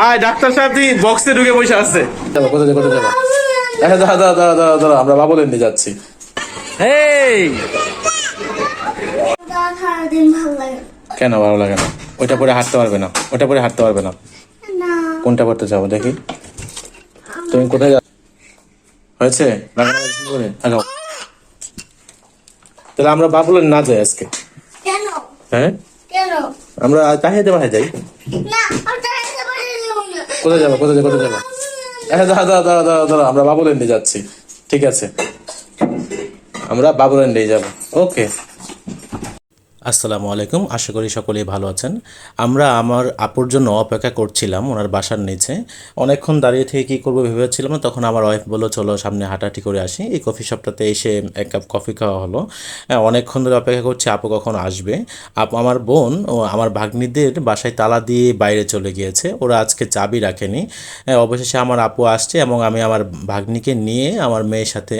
আয় ডাক্তার সাহেব তুই বক্সে ঢুকে বসে আছে। চলো কোথায় যাবো কোথায় যাবো? দাঁড়া দাঁড়া দাঁড়া দাঁড়া দাঁড়া, আমরা বাবুলের নিয়ে যাচ্ছি। এই কেন ভালো লাগে না? ওইটা পরে হাঁটতে পারবে না, ওইটা পরে হাঁটতে পারবে না। কোনটা পড়তে যাবো দেখি? তুমি কোথায় যাও? হয়েছে তাহলে আমরা বাবুলের না যাই আজকে। হ্যাঁ আমরা তাহিয়াদের বাসায় যাই। কোথায় যাবো কোথায় যাবো কোথায় যাবো? দাঁড়া দাঁড়া দাঁড়া দাঁড়া দাঁড়া, আমরা বাবুলের নিয়ে যাচ্ছি। ঠিক আছে, আমরা বাবুলের নিয়ে যাবো। ওকে। আসসালামু আলাইকুম, আশা করি সকলেই ভালো আছেন। আমরা আমার আপুর জন্য অপেক্ষা করছিলাম ওনার বাসার নিচে। অনেকক্ষণ দাঁড়িয়ে থেকে কী করবো ভেবেছিলাম না, তখন আমার ওয়াইফ বললো চলো সামনে হাঁটাহাঁটি করে আসি। এই কফি শপটাতে এসে এক কাপ কফি খাওয়া হলো। অনেকক্ষণ ধরে অপেক্ষা করছি আপু কখন আসবে। আমার বোন ও আমার ভাগ্নিদের বাসায় তালা দিয়ে বাইরে চলে গিয়েছে, ওরা আজকে চাবি রাখেনি। অবশেষে আমার আপু আসছে এবং আমি আমার ভাগ্নিকে নিয়ে আমার মেয়ের সাথে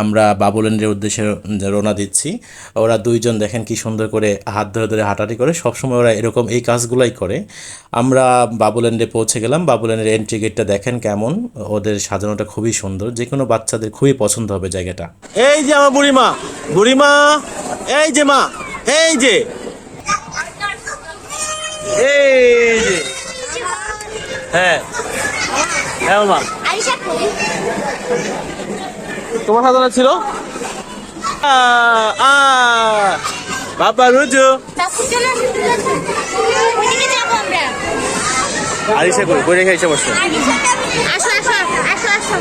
আমরা বাবুল্যান্ডের উদ্দেশ্যে রওনা দিচ্ছি। ওরা দুইজন দেখেন কি সুন্দর করে হাত ধরে ধরে হাঁটাহাঁটি করে, সবসময় ওরা এরকম এই কাজগুলাই করে। আমরা বাবুল্যান্ডে পৌঁছে গেলাম। বাবুল্যান্ডের এন্ট্রি গেটটা দেখেন কেমন, ওদের সাজানোটা খুবই সুন্দর, যে কোনো বাচ্চাদের খুবই পছন্দ হবে জায়গাটা। এই যে আমার বুড়িমা, বুড়িমা এই যে মা, এই যে এই যে হ্যাঁ হ্যাঁ মা, তোমার সাজানো ছিল। বাবা রুজু আরিশা কই বই রেখে এসে বসো। আসো আসো আসো আসো।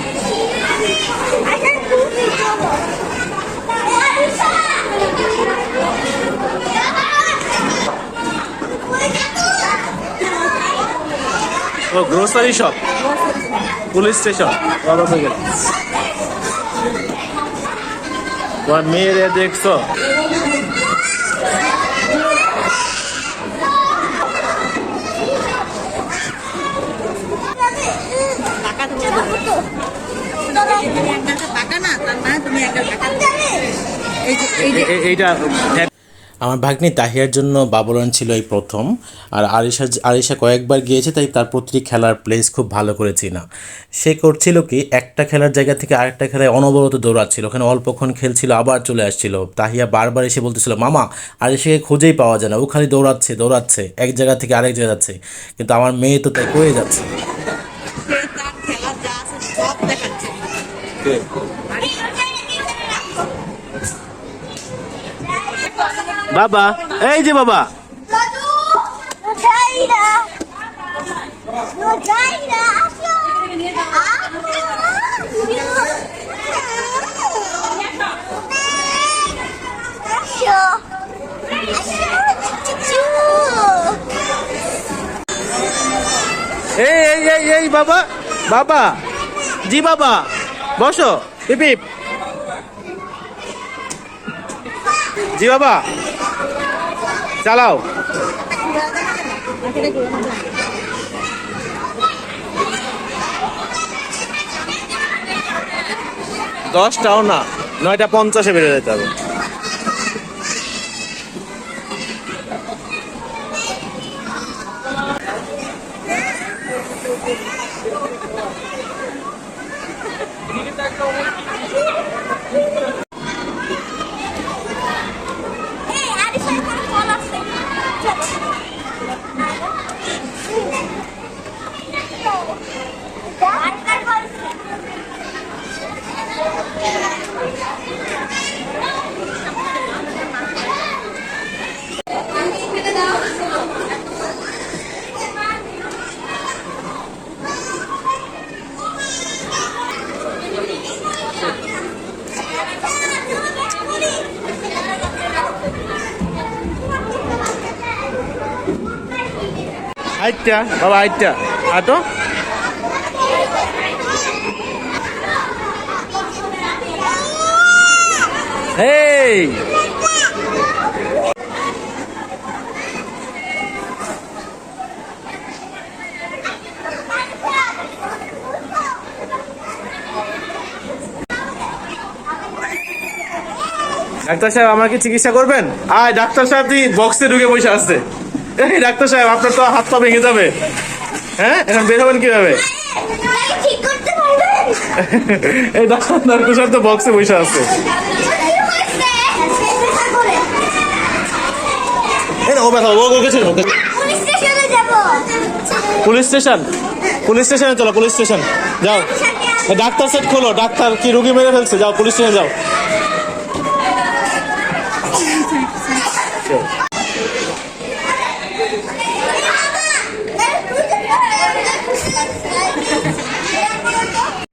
ও গ্রোসারি শপ, পুলিশ স্টেশন। বাবা কই গেল? তোমার মেয়েরে দেখছো? এইটা আমার ভাগ্নি তাহিয়ার জন্য বাবুল্যান্ড ছিল এই প্রথম। আর আরিশা কয়েকবার গিয়েছে, তাই তার প্রতিটি খেলার প্লেস খুব ভালো করে চিনা। সে করছিল কি, একটা খেলার জায়গা থেকে আরেকটা খেলায় অনবরত দৌড়াচ্ছিল, ওখানে অল্পক্ষণ খেলছিল আবার চলে আসছিল। তাহিয়া বারবার এসে বলতেছিল মামা আরিশাকে খুঁজেই পাওয়া যায় না, ও খালি দৌড়াচ্ছে দৌড়াচ্ছে এক জায়গা থেকে আরেক জায়গা যাচ্ছে। কিন্তু আমার মেয়ে তো তাই করে যাচ্ছে। বাবা এই যে বাবা, এই এই এই বাবা, বাবা জি বাবা বসো। পিপ জি বাবা চালাও। 10টাও না, 9:50 বেরো যেতে হবে। আইটা বাবা আইটা আটো। এই ডাক্তার সাহেব আমাকে চিকিৎসা করবেন? আয় ডাক্তার সাহেব তুই বক্সে ঢুকে বসে আছে। এই ডাক্তার সাহেব আপনার তো হাত পা ভেঙে যাবে। হ্যাঁ এখন বের হবেন কিভাবে? ঠিক করতে পারবেন? এই দাঁড়ান, তুষার তো বক্সে বসে আছে। এই না, ও ব্যথা, ও গেছে। পুলিশ স্টেশনে যাব। পুলিশ স্টেশন, পুলিশ স্টেশনে চলো, পুলিশ স্টেশন যাও। ডাক্তার সেট খোলো, ডাক্তার কি রুগী মেরে ফেলছে, যাও পুলিশ স্টেশন যাও।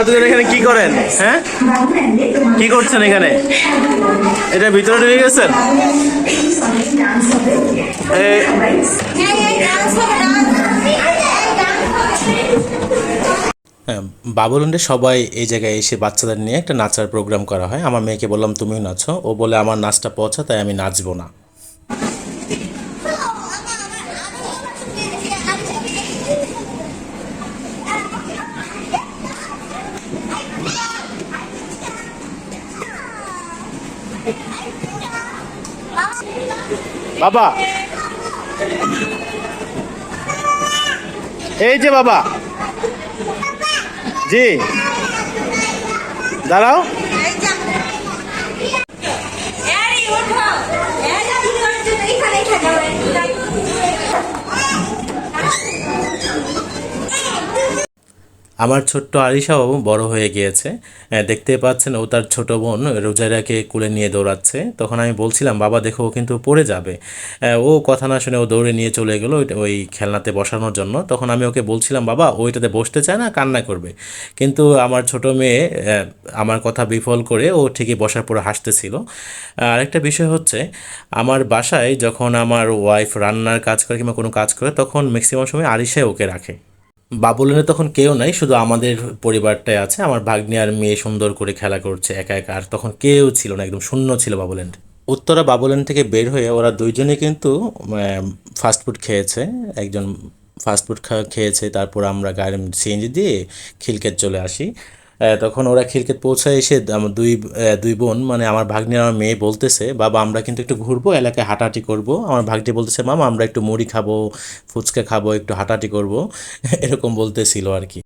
আপনাদের এখানে কি করেন? হ্যাঁ, কি করছেন এখানে? এটা ভিতরে ঢুকে গেছেন? হ্যাঁ, বাবুল্যান্ডে সবাই এই জায়গায় এসে বাচ্চাদের নিয়ে একটা নাচার প্রোগ্রাম করা হয়। আমার মেয়েকে বললাম তুমিও নাচো, ও বলে আমার নাচটা পচা, তাই আমি নাচবো না। বাবা, এই যে বাবা, জি দাঁড়াও। আমার ছোট্ট আরিশাও বড় হয়ে গিয়েছে, দেখতে পাচ্ছেন ও তার ছোট বোন রোজাইরাকে কোলে নিয়ে দৌড়াচ্ছে। তখন আমি বলছিলাম বাবা দেখো ও কিন্তু পড়ে যাবে, ও কথা না শুনে ও দৌড়ে নিয়ে চলে গেলো ওই খেলনাতে বসানোর জন্য। তখন আমি ওকে বলছিলাম বাবা ওইটাতে বসতে চায় না, কান্না করবে, কিন্তু আমার ছোট মেয়ে আমার কথা বিফল করে ও ঠিকই বসার পরে হাসতেছিল। আরেকটা বিষয় হচ্ছে, আমার বাসায় যখন আমার ওয়াইফ রান্নার কাজ করে কিংবা কোনো কাজ করে তখন ম্যাক্সিমাম সময় আরিশাই ওকে রাখে। বাবুলেনে তখন কেউ নাই, শুধু আমাদের পরিবারটাই আছে। আমার ভাগ্নি আর মেয়ে সুন্দর করে খেলা করছে একা একা, আর তখন কেউ ছিল না, একদম শূন্য ছিল বাবুল্যান্ড। উত্তরা বাবুল্যান্ড থেকে বের হয়ে ওরা দুইজনে কিন্তু ফাস্টফুড খেয়েছে। একজন ফাস্টফুড খেয়েছে, তারপর আমরা গাড়ি সিএনজি দিয়ে খিলকেত চলে আসি। তখন ওরা খিলকেত পৌঁছায় এসে আমার দুই বোন মানে আমার ভাগ্নি আর আমার মেয়ে বলতেছে বাবা আমরা কিন্তু একটু ঘুরবো, এলাকায় হাঁটাহাঁটি করবো। আমার ভাগ্নি বলতেছে মামা আমরা একটু মুড়ি খাবো, ফুচকা খাবো, একটু হাঁটাহাঁটি করবো, এরকম বলতেছিল আর কি।